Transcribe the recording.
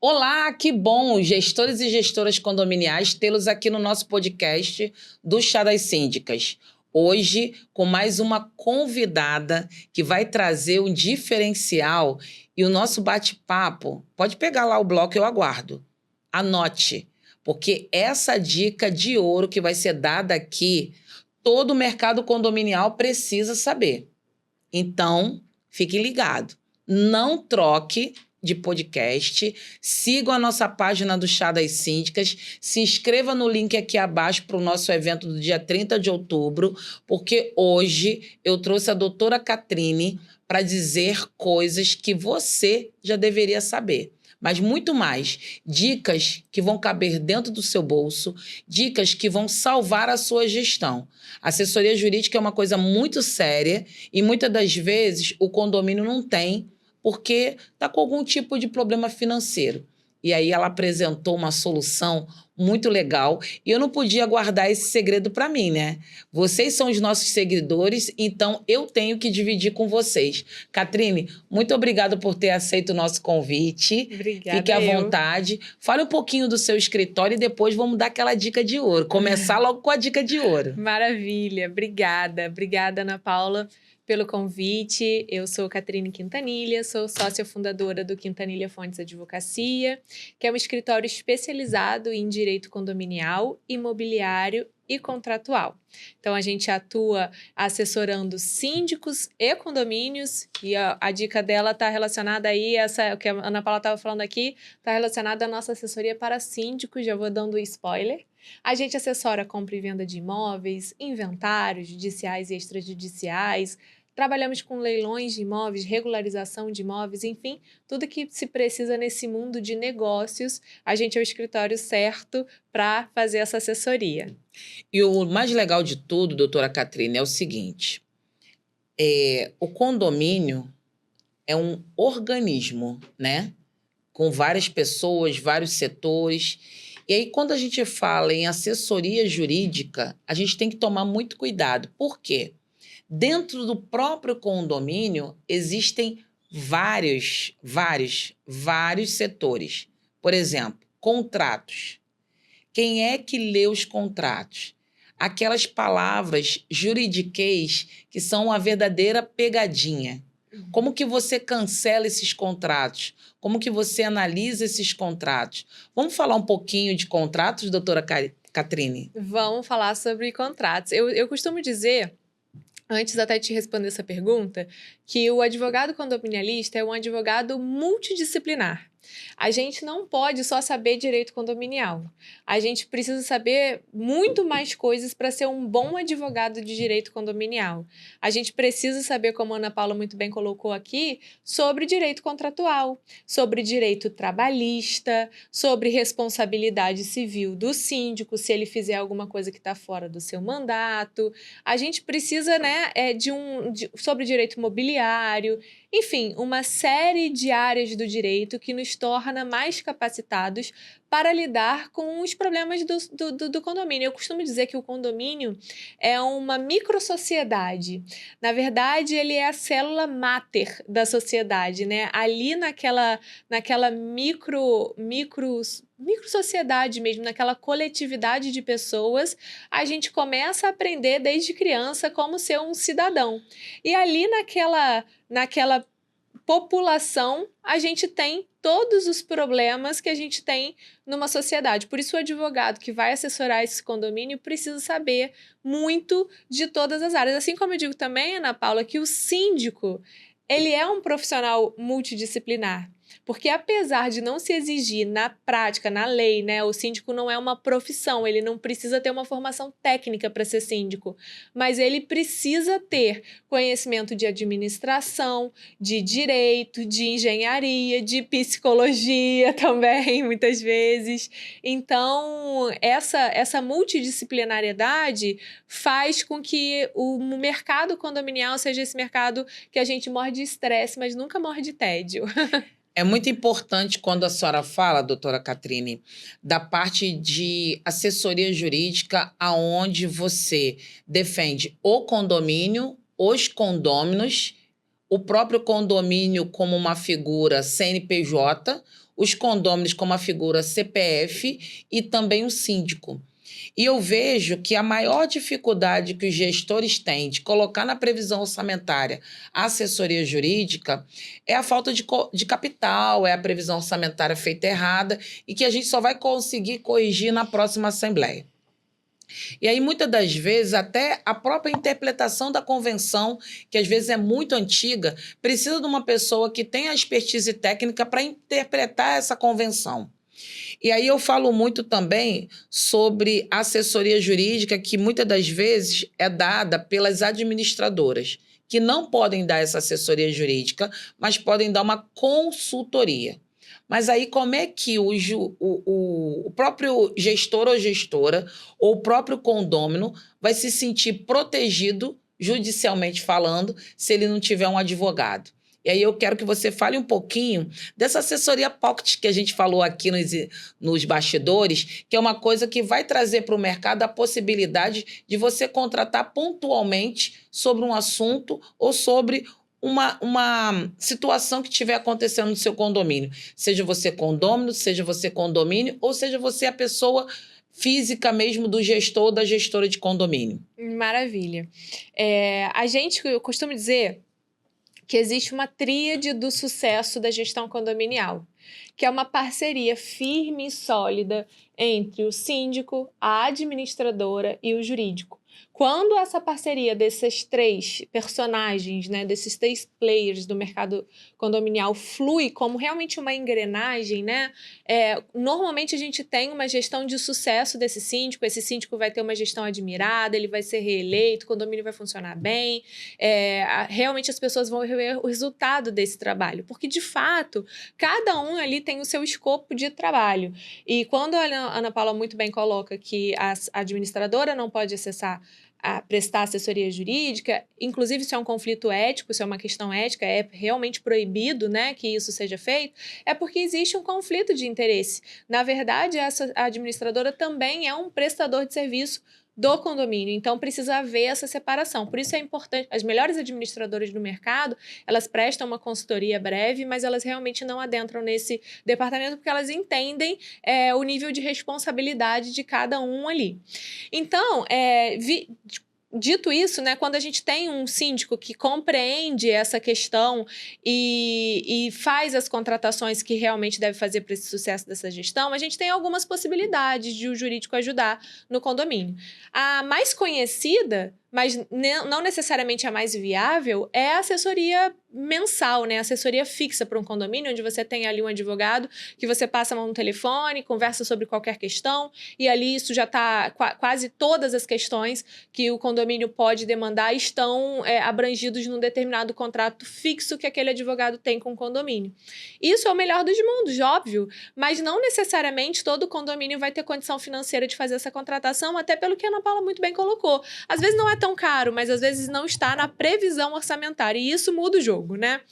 Olá, que bom, gestores e gestoras condominiais, tê-los aqui no nosso podcast do Chá das Síndicas. Hoje, com mais uma convidada que vai trazer um diferencial e o nosso bate-papo. Pode pegar lá o bloco, eu aguardo. Anote, porque essa dica de ouro que vai ser dada aqui, todo o mercado condominial precisa saber. Então, fique ligado. Não troque de podcast, sigam a nossa página do Chá das Síndicas, se inscreva no link aqui abaixo para o nosso evento do dia 30 de outubro, porque hoje eu trouxe a doutora Catrine para dizer coisas que você já deveria saber. Mas muito mais, dicas que vão caber dentro do seu bolso, dicas que vão salvar a sua gestão. Assessoria jurídica é uma coisa muito séria e muitas das vezes o condomínio não tem porque está com algum tipo de problema financeiro. E aí ela apresentou uma solução muito legal e eu não podia guardar esse segredo para mim, né? Vocês são os nossos seguidores, então eu tenho que dividir com vocês. Catrine, muito obrigada por ter aceito o nosso convite. Obrigada. Fique à vontade. Fale um pouquinho do seu escritório e depois vamos dar aquela dica de ouro. Começar logo com a dica de ouro. Maravilha, obrigada. Obrigada, Ana Paula, pelo convite. Eu sou Catrine Quintanilha, sou sócia fundadora do Quintanilha Fontes Advocacia, que é um escritório especializado em direito condominial, imobiliário e contratual. Então, a gente atua assessorando síndicos e condomínios, e a dica dela está relacionada aí, o que a Ana Paula estava falando aqui, está relacionada à nossa assessoria para síndicos, já vou dando spoiler. A gente assessora compra e venda de imóveis, inventários judiciais e extrajudiciais, trabalhamos com leilões de imóveis, regularização de imóveis, enfim, tudo que se precisa nesse mundo de negócios, a gente é o escritório certo para fazer essa assessoria. E o mais legal de tudo, doutora Catrine, é o seguinte: o condomínio é um organismo, né? Com várias pessoas, vários setores. E aí, quando a gente fala em assessoria jurídica, a gente tem que tomar muito cuidado. Por quê? Dentro do próprio condomínio, existem vários setores. Por exemplo, contratos. Quem é que lê os contratos? Aquelas palavras juridiquês que são uma verdadeira pegadinha. Como que você cancela esses contratos? Como que você analisa esses contratos? Vamos falar um pouquinho de contratos, doutora Catrine? Vamos falar sobre contratos. Eu costumo dizer, antes até de te responder essa pergunta, que o advogado condominialista é um advogado multidisciplinar. A gente não pode só saber direito condominial. A gente precisa saber muito mais coisas para ser um bom advogado de direito condominial. A gente precisa saber, como a Ana Paula muito bem colocou aqui, sobre direito contratual, sobre direito trabalhista, sobre responsabilidade civil do síndico, se ele fizer alguma coisa que está fora do seu mandato. A gente precisa, né, sobre direito imobiliário. Enfim, uma série de áreas do direito que nos torna mais capacitados para lidar com os problemas do condomínio. Eu costumo dizer que o condomínio é uma microsociedade. Na verdade, ele é a célula máter da sociedade, né? Ali naquela microsociedade mesmo, naquela coletividade de pessoas, a gente começa a aprender desde criança como ser um cidadão. E ali naquela população, a gente tem todos os problemas que a gente tem numa sociedade. Por isso, o advogado que vai assessorar esse condomínio precisa saber muito de todas as áreas. Assim como eu digo também, Ana Paula, que o síndico, ele é um profissional multidisciplinar. Porque apesar de não se exigir na prática, na lei, né, o síndico não é uma profissão, ele não precisa ter uma formação técnica para ser síndico, mas ele precisa ter conhecimento de administração, de direito, de engenharia, de psicologia também, muitas vezes. Então, essa multidisciplinariedade faz com que o mercado condominial seja esse mercado que a gente morre de estresse, mas nunca morre de tédio. É muito importante quando a senhora fala, doutora Catrine, da parte de assessoria jurídica, aonde você defende o condomínio, os condôminos, o próprio condomínio como uma figura CNPJ, os condôminos como uma figura CPF e também o síndico. E eu vejo que a maior dificuldade que os gestores têm de colocar na previsão orçamentária a assessoria jurídica é a falta de capital, é a previsão orçamentária feita errada e que a gente só vai conseguir corrigir na próxima Assembleia. E aí, muitas das vezes, até a própria interpretação da convenção, que às vezes é muito antiga, precisa de uma pessoa que tenha a expertise técnica para interpretar essa convenção. E aí eu falo muito também sobre assessoria jurídica, que muitas das vezes é dada pelas administradoras, que não podem dar essa assessoria jurídica, mas podem dar uma consultoria. Mas aí como é que o próprio gestor ou gestora, ou o próprio condômino, vai se sentir protegido, judicialmente falando, se ele não tiver um advogado? E aí eu quero que você fale um pouquinho dessa assessoria pocket que a gente falou aqui nos bastidores, que é uma coisa que vai trazer para o mercado a possibilidade de você contratar pontualmente sobre um assunto ou sobre uma situação que estiver acontecendo no seu condomínio. Seja você condômino, seja você condomínio, ou seja você a pessoa física mesmo do gestor ou da gestora de condomínio. Maravilha. Eu costumo dizer que existe uma tríade do sucesso da gestão condominial, que é uma parceria firme e sólida entre o síndico, a administradora e o jurídico. Quando essa parceria desses três personagens, né, desses três players do mercado condominial flui como realmente uma engrenagem, né, normalmente a gente tem uma gestão de sucesso desse síndico, esse síndico vai ter uma gestão admirada, ele vai ser reeleito, o condomínio vai funcionar bem, realmente as pessoas vão ver o resultado desse trabalho, porque de fato, cada um ali tem o seu escopo de trabalho. E quando a Ana Paula muito bem coloca que a administradora não pode a prestar assessoria jurídica, inclusive isso é um conflito ético, isso é uma questão ética, é realmente proibido, né, que isso seja feito, é porque existe um conflito de interesse. Na verdade, essa administradora também é um prestador de serviço do condomínio, então precisa haver essa separação. Por isso é importante, as melhores administradoras do mercado, elas prestam uma consultoria breve, mas elas realmente não adentram nesse departamento porque elas entendem o nível de responsabilidade de cada um ali. Então, dito isso, né, quando a gente tem um síndico que compreende essa questão e faz as contratações que realmente deve fazer para esse sucesso dessa gestão, a gente tem algumas possibilidades de o jurídico ajudar no condomínio. A mais conhecida, mas não necessariamente a mais viável, é a assessoria mensal, né? Assessoria fixa para um condomínio, onde você tem ali um advogado que você passa a mão no telefone, conversa sobre qualquer questão, e ali isso já está, quase todas as questões que o condomínio pode demandar estão abrangidos num determinado contrato fixo que aquele advogado tem com o condomínio. Isso é o melhor dos mundos, óbvio, mas não necessariamente todo condomínio vai ter condição financeira de fazer essa contratação, até pelo que a Ana Paula muito bem colocou. Às vezes não é tão caro, mas às vezes não está na previsão orçamentária, e isso muda o jogo, né?